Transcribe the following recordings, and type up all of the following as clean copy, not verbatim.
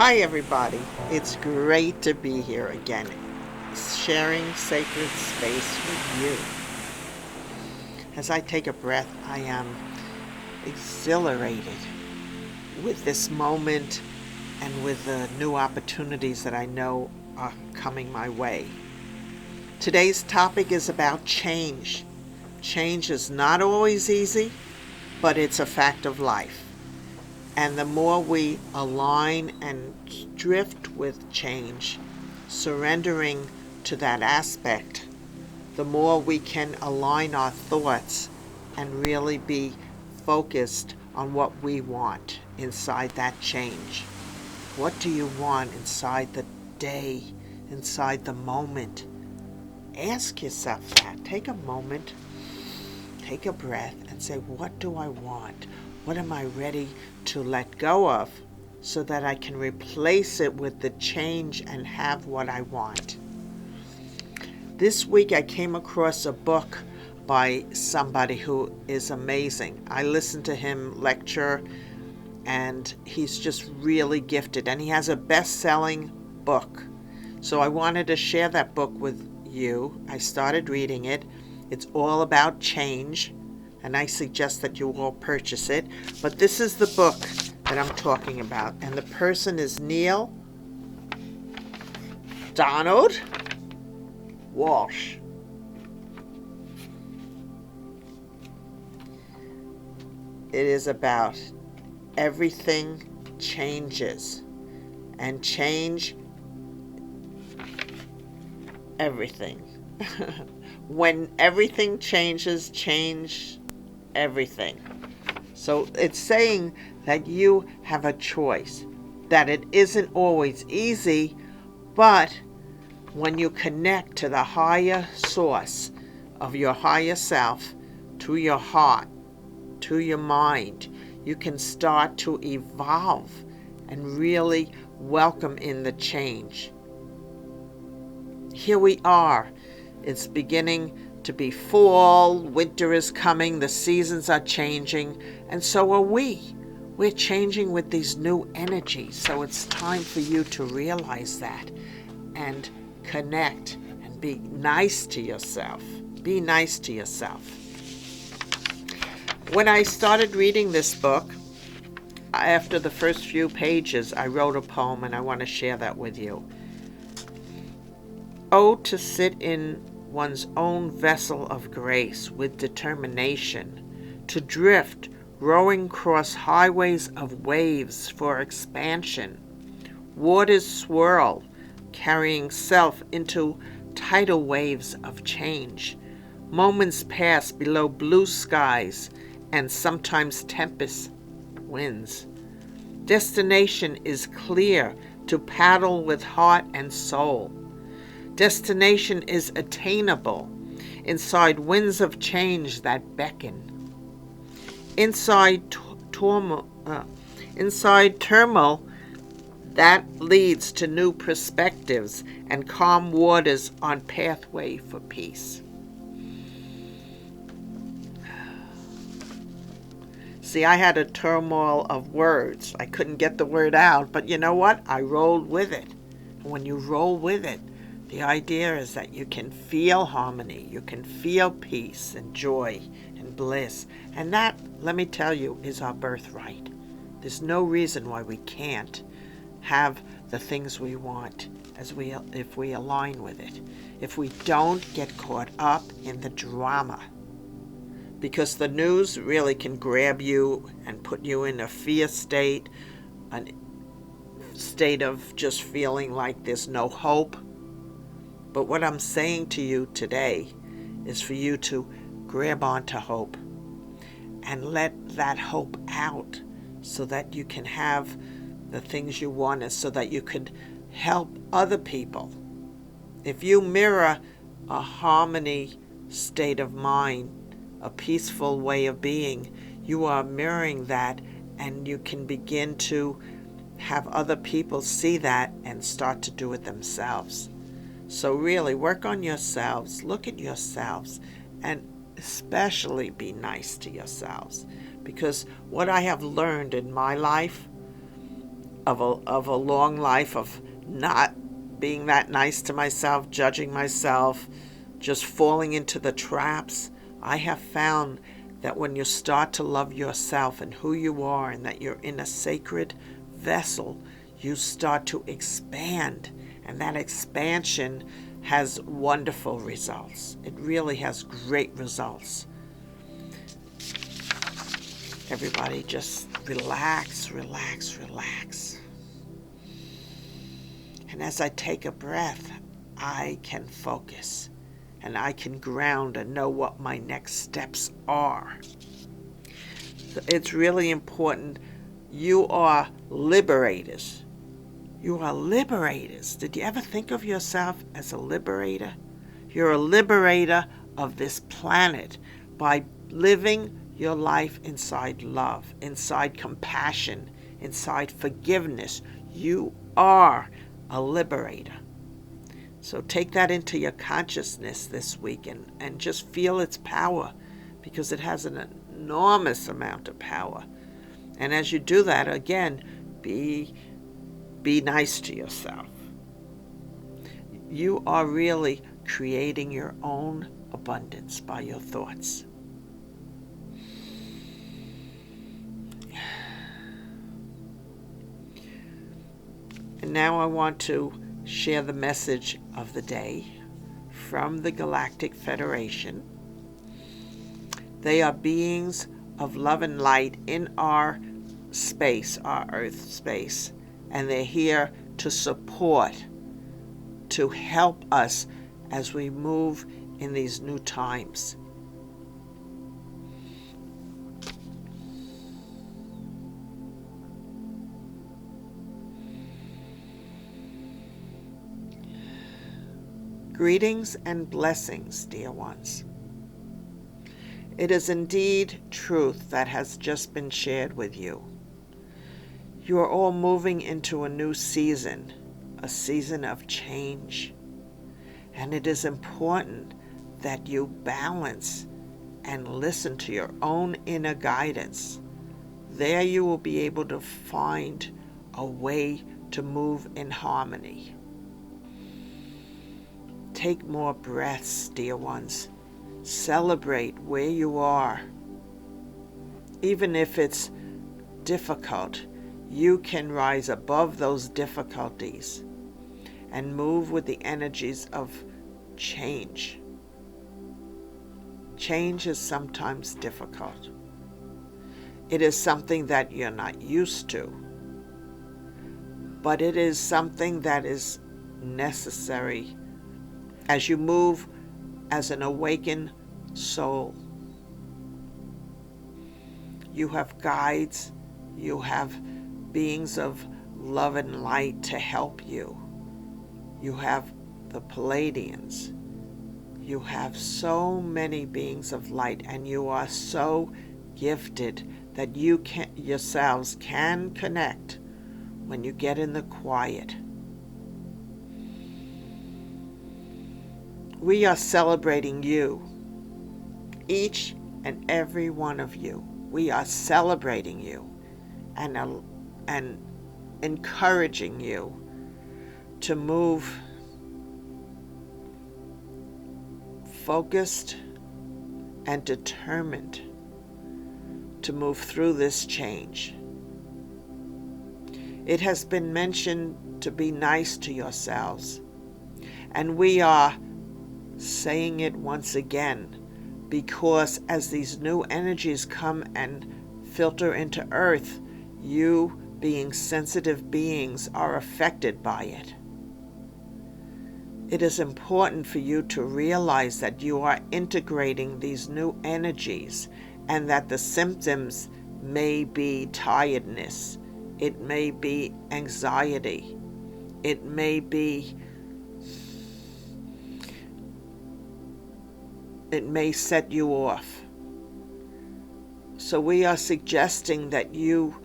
Hi, everybody. It's great to be here again, sharing sacred space with you. As I take a breath, I am exhilarated with this moment and with the new opportunities that I know are coming my way. Today's topic is about change. Change is not always easy, but it's a fact of life. And the more we align and drift with change, surrendering to that aspect, the more we can align our thoughts and really be focused on what we want inside that change. What do you want inside the day, inside the moment? Ask yourself that. Take a moment, take a breath, and say, what do I want? What am I ready to let go of so that I can replace it with the change and have what I want? This week I came across a book by somebody who is amazing. I listened to him lecture, and he's just really gifted, and he has a best-selling book. So I wanted to share that book with you. I started reading it. It's all about change, and I suggest that you all purchase it. But this is the book that I'm talking about, and the person is Neil Donald Walsh. It is about everything changes, and change everything. When everything changes, change everything. So it's saying that you have a choice, that it isn't always easy, but when you connect to the higher source of your higher self, to your heart, to your mind, you can start to evolve and really welcome in the change. Here we are. It's beginning to be fall, winter is coming, the seasons are changing, and so are we. We're changing with these new energies, so it's time for you to realize that and connect and be nice to yourself. Be nice to yourself. When I started reading this book, after the first few pages, I wrote a poem, and I want to share that with you. Oh, to sit in one's own vessel of grace with determination, to drift, rowing across highways of waves for expansion. Waters swirl, carrying self into tidal waves of change. Moments pass below blue skies and sometimes tempest winds. Destination is clear to paddle with heart and soul. Destination is attainable inside winds of change that beckon. Inside turmoil that leads to new perspectives and calm waters on pathway for peace. See, I had a turmoil of words. I couldn't get the word out, but you know what? I rolled with it. When you roll with it, the idea is that you can feel harmony, you can feel peace and joy and bliss. And that, let me tell you, is our birthright. There's no reason why we can't have the things we want if we align with it. If we don't get caught up in the drama. Because the news really can grab you and put you in a fear state, a state of just feeling like there's no hope. But what I'm saying to you today is for you to grab onto hope and let that hope out so that you can have the things you want, and so that you could help other people. If you mirror a harmony state of mind, a peaceful way of being, you are mirroring that, and you can begin to have other people see that and start to do it themselves. So really work on yourselves, look at yourselves, and especially be nice to yourselves. Because what I have learned in my life of a long life of not being that nice to myself, judging myself, just falling into the traps, I have found that when you start to love yourself and who you are, and that you're in a sacred vessel, you start to expand. And that expansion has wonderful results. It really has great results. Everybody just relax, relax, relax. And as I take a breath, I can focus and I can ground and know what my next steps are. So it's really important. You are liberators. You are liberators. Did you ever think of yourself as a liberator? You're a liberator of this planet by living your life inside love, inside compassion, inside forgiveness. You are a liberator. So take that into your consciousness this week and just feel its power, because it has an enormous amount of power. And as you do that, again, be nice to yourself. You are really creating your own abundance by your thoughts. And now I want to share the message of the day from the Galactic Federation. They are beings of love and light in our space, our Earth space, and they're here to support, to help us as we move in these new times. Greetings and blessings, dear ones. It is indeed truth that has just been shared with you. You are all moving into a new season, a season of change. And it is important that you balance and listen to your own inner guidance. There you will be able to find a way to move in harmony. Take more breaths, dear ones. Celebrate where you are. Even if it's difficult, you can rise above those difficulties and move with the energies of change. Change is sometimes difficult. It is something that you're not used to, but it is something that is necessary as you move as an awakened soul. You have guides, you have beings of love and light to help you. You have the Palladians. You have so many beings of light, and you are so gifted that you yourselves can connect when you get in the quiet. We are celebrating you, each and every one of you. We are celebrating you and encouraging you to move focused and determined to move through this change. It has been mentioned to be nice to yourselves, and we are saying it once again, because as these new energies come and filter into Earth, you, being sensitive beings, are affected by it. It is important for you to realize that you are integrating these new energies, and that the symptoms may be tiredness, it may be anxiety, it may set you off. So we are suggesting that you,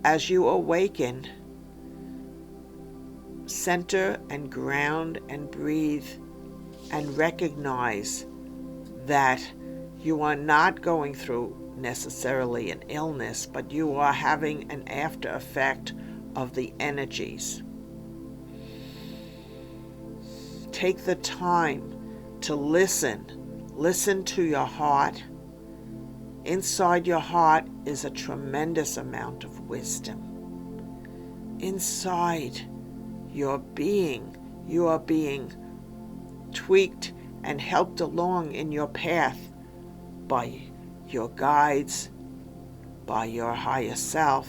as you awaken, center and ground and breathe and recognize that you are not going through necessarily an illness, but you are having an after effect of the energies. Take the time to listen. Listen to your heart. Inside your heart is a tremendous amount of wisdom. Inside your being, you are being tweaked and helped along in your path by your guides, by your higher self,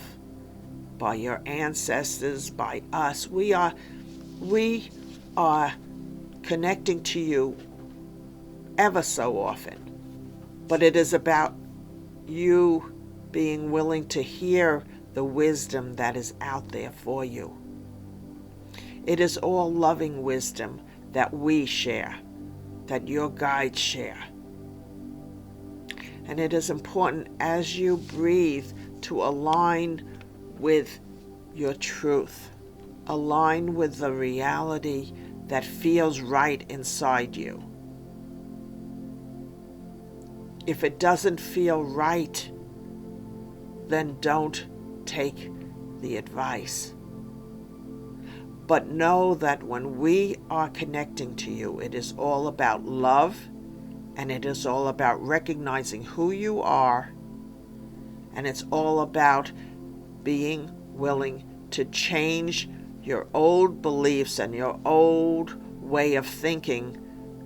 by your ancestors, by us. We are connecting to you ever so often, but it is about you being willing to hear the wisdom that is out there for you. It is all loving wisdom that we share, that your guides share. And it is important as you breathe to align with your truth, align with the reality that feels right inside you. If it doesn't feel right, then don't take the advice. But know that when we are connecting to you, it is all about love, and it is all about recognizing who you are, and it's all about being willing to change your old beliefs and your old way of thinking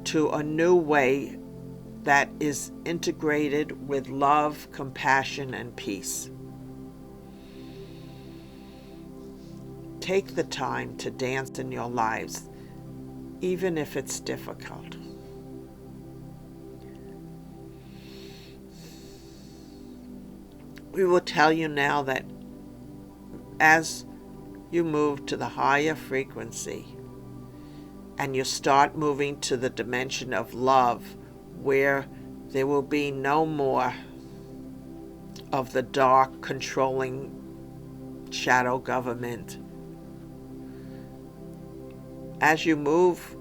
to a new way that is integrated with love, compassion, and peace. Take the time to dance in your lives, even if it's difficult. We will tell you now that as you move to the higher frequency and you start moving to the dimension of love, where there will be no more of the dark controlling shadow government. As you move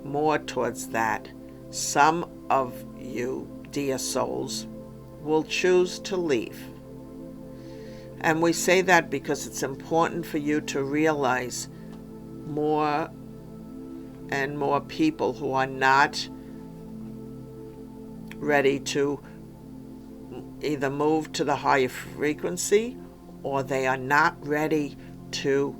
more towards that, some of you, dear souls, will choose to leave. And we say that because it's important for you to realize more and more people who are not ready to either move to the higher frequency, or they are not ready to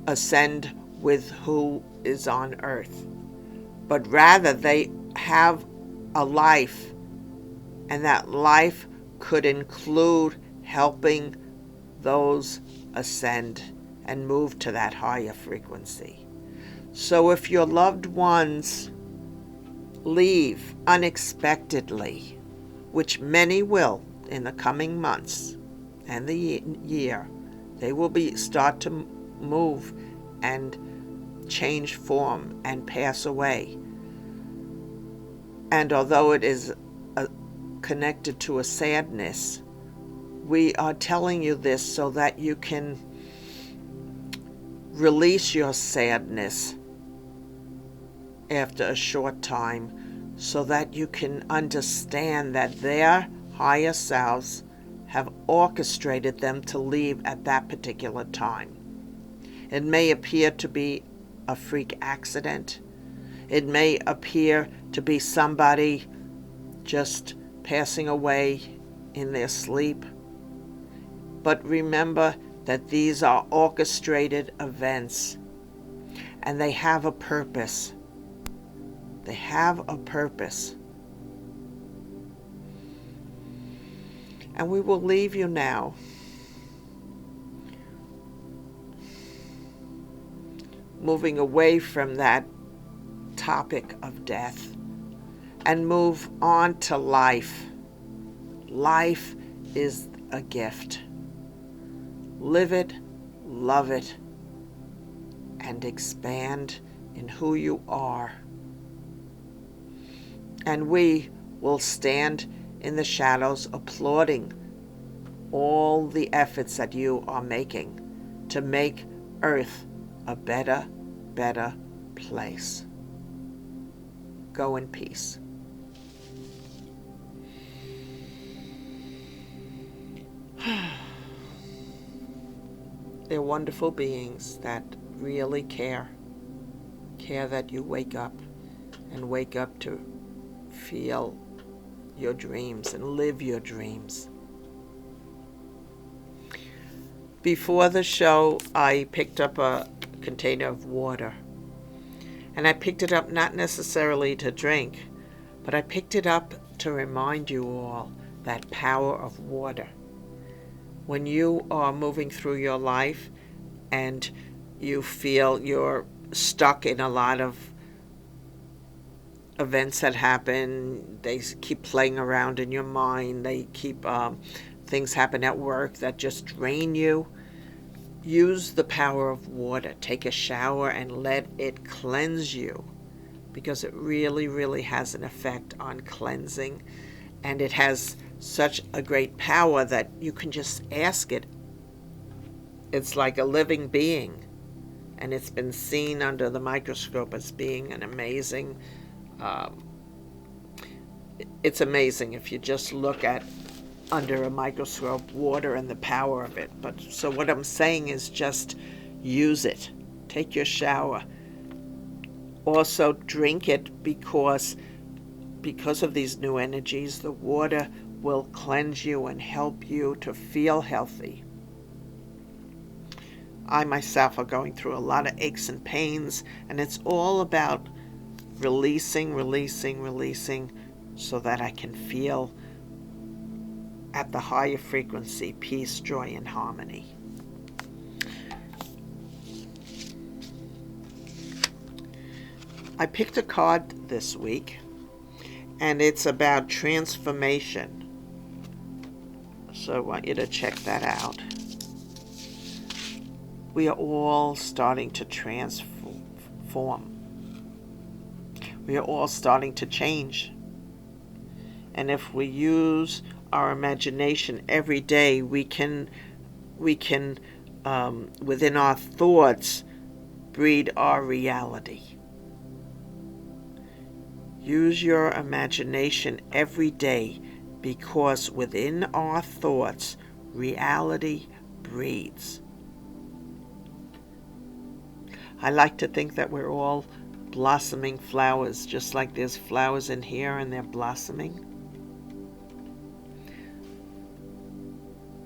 ascend with who is on earth, but rather they have a life, and that life could include helping those ascend and move to that higher frequency. So if your loved ones leave unexpectedly, which many will in the coming months and the year, they will start to move and change form and pass away. And although it is connected to a sadness, we are telling you this so that you can release your sadness after a short time, so that you can understand that their higher selves have orchestrated them to leave at that particular time. It may appear to be a freak accident. It may appear to be somebody just passing away in their sleep. But remember that these are orchestrated events, and they have a purpose. They have a purpose. And we will leave you now moving away from that topic of death and move on to life. Life is a gift. Live it, love it, and expand in who you are. And we will stand in the shadows applauding all the efforts that you are making to make Earth a better place. Go in peace. They're wonderful beings that really care that you wake up to feel your dreams and live your dreams. Before the show, I picked up a container of water. And I picked it up not necessarily to drink, but I picked it up to remind you all that power of water. When you are moving through your life and you feel you're stuck in a lot of events that happen, they keep playing around in your mind, they keep things happen at work that just drain you, use the power of water. Take a shower and let it cleanse you, because it really, really has an effect on cleansing, and it has such a great power that you can just ask it. It's like a living being, and it's been seen under the microscope as being an amazing it's amazing if you just look at under a microscope water and the power of it. But so what I'm saying is just use it. Take your shower. Also drink it, because of these new energies, the water will cleanse you and help you to feel healthy. I myself are going through a lot of aches and pains, and it's all about releasing, so that I can feel at the higher frequency, peace, joy, and harmony. I picked a card this week, and it's about transformation. So I want you to check that out. We are all starting to transform. We are all starting to change. And if we use our imagination every day, we can within our thoughts, breed our reality. Use your imagination every day, because within our thoughts, reality breeds. I like to think that we're all blossoming flowers, just like there's flowers in here and they're blossoming.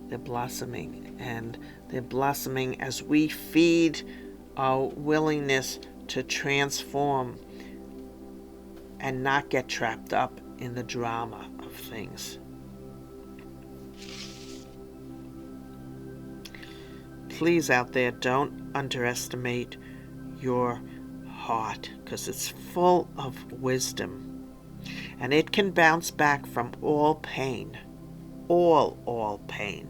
They're blossoming, and they're blossoming as we feed our willingness to transform and not get trapped up in the drama of things. Please, out there, don't underestimate your heart, because it's full of wisdom, and it can bounce back from all pain. All pain.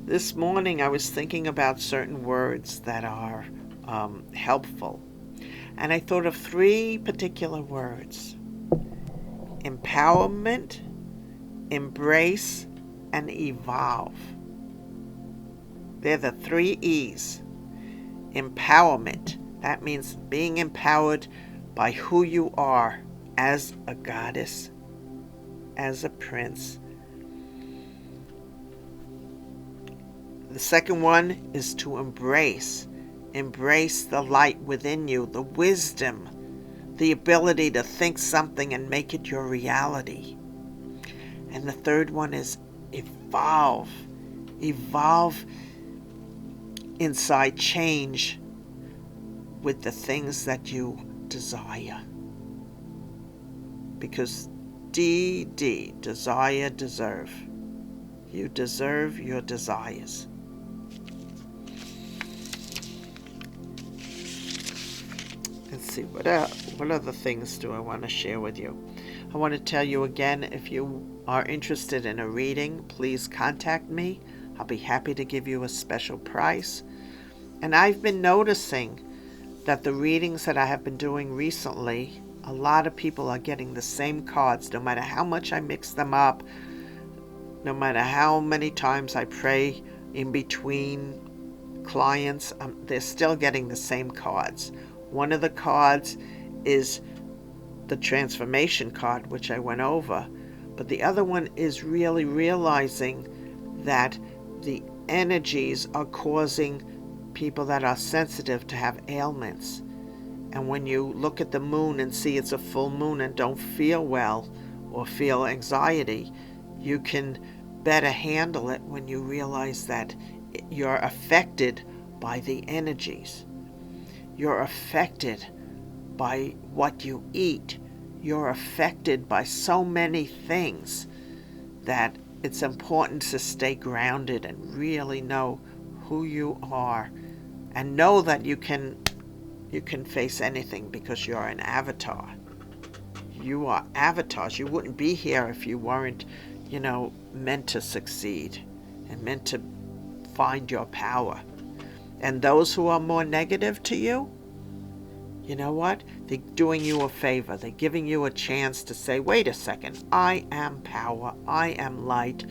This morning I was thinking about certain words that are helpful, and I thought of 3 particular words: empowerment, embrace, and evolve. They're the 3 E's. Empowerment. That means being empowered by who you are as a goddess, as a prince. The second one is to embrace. Embrace the light within you, the wisdom, the ability to think something and make it your reality. And the third one is evolve. Evolve inside, change with the things that you desire. Because desire, deserve. You deserve your desires. Let's see, what other things do I want to share with you? I want to tell you again, if you are interested in a reading, please contact me. I'll be happy to give you a special price. And I've been noticing that the readings that I have been doing recently, a lot of people are getting the same cards, no matter how much I mix them up, no matter how many times I pray in between clients, they're still getting the same cards. One of the cards is the transformation card, which I went over, but the other one is really realizing that the energies are causing people that are sensitive to have ailments. And when you look at the moon and see it's a full moon and don't feel well or feel anxiety, you can better handle it when you realize that you're affected by the energies. You're affected by what you eat. You're affected by so many things that it's important to stay grounded and really know who you are, and know that you can face anything because you're an avatar. You are avatars. You wouldn't be here if you weren't, meant to succeed and meant to find your power. And those who are more negative to you, you know what? They're doing you a favor. They're giving you a chance to say, wait a second, I am power. I am light.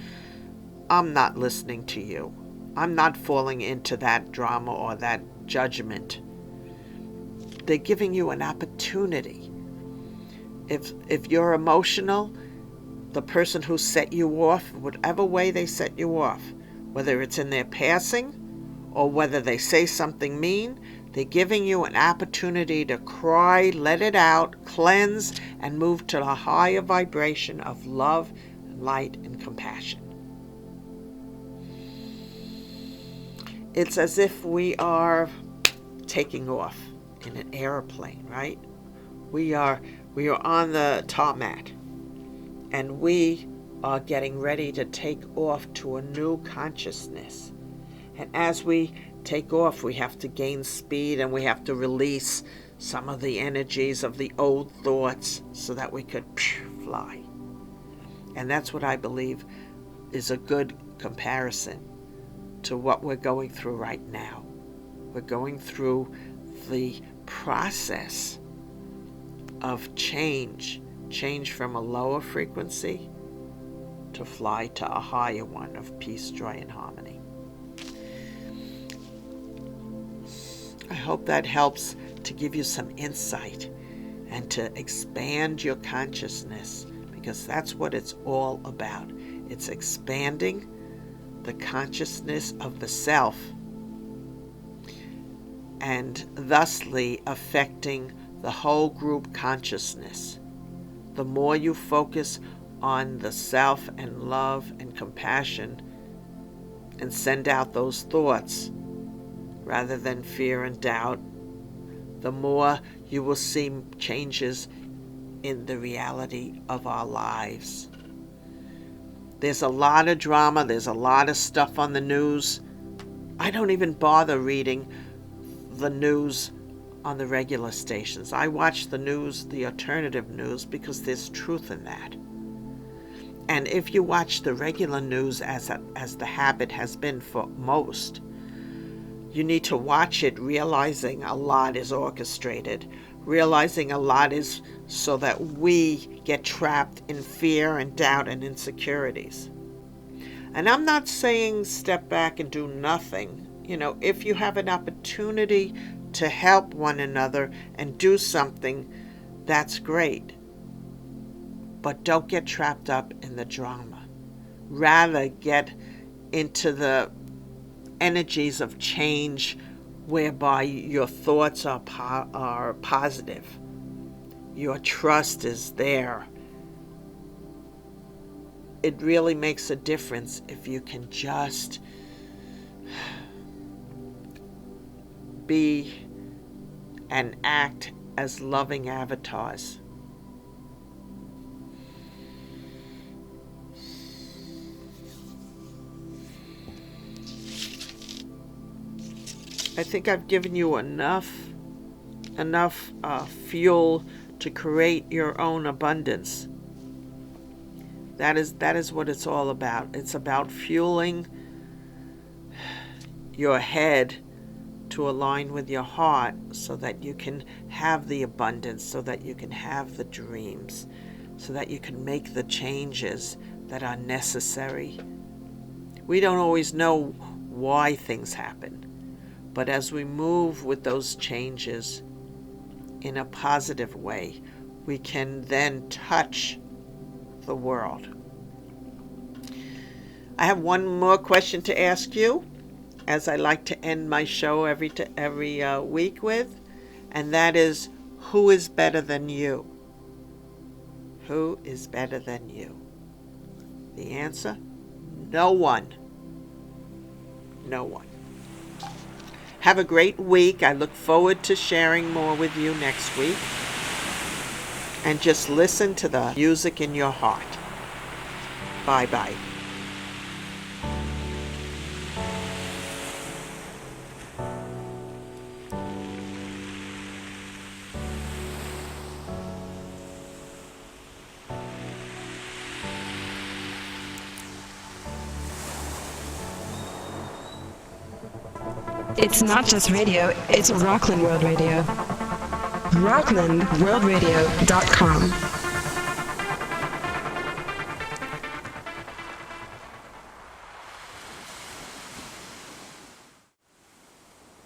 I'm not listening to you. I'm not falling into that drama or that judgment. They're giving you an opportunity. If you're emotional, the person who set you off, whatever way they set you off, whether it's in their passing or whether they say something mean, they're giving you an opportunity to cry, let it out, cleanse, and move to a higher vibration of love, light, and compassion. It's as if we are taking off in an airplane, right? We are on the tarmac, and we are getting ready to take off to a new consciousness. And as we take off, we have to gain speed and we have to release some of the energies of the old thoughts so that we could fly. And that's what I believe is a good comparison to what we're going through right now. We're going through the process of change from a lower frequency to fly to a higher one of peace, joy, and harmony. I hope that helps to give you some insight and to expand your consciousness, because that's what it's all about. It's expanding the consciousness of the self and thusly affecting the whole group consciousness. The more you focus on the self and love and compassion and send out those thoughts rather than fear and doubt, the more you will see changes in the reality of our lives. There's a lot of drama, there's a lot of stuff on the news. I don't even bother reading the news on the regular stations. I watch the news, the alternative news, because there's truth in that. And if you watch the regular news as the habit has been for most, you need to watch it realizing a lot is orchestrated, realizing a lot is so that we get trapped in fear and doubt and insecurities. And I'm not saying step back and do nothing. If you have an opportunity to help one another and do something, that's great. But don't get trapped up in the drama. Rather get into the energies of change whereby your thoughts are positive. Your trust is there. It really makes a difference if you can just be and act as loving avatars. I think I've given you enough fuel to create your own abundance. That is what it's all about. It's about fueling your head to align with your heart so that you can have the abundance, so that you can have the dreams, so that you can make the changes that are necessary. We don't always know why things happen, but as we move with those changes in a positive way, we can then touch the world. I have one more question to ask you, as I like to end my show every week with, and that is, who is better than you? Who is better than you? The answer? No one. No one. Have a great week. I look forward to sharing more with you next week. And just listen to the music in your heart. Bye-bye. It's not just radio, it's Rockland World Radio. RocklandWorldRadio.com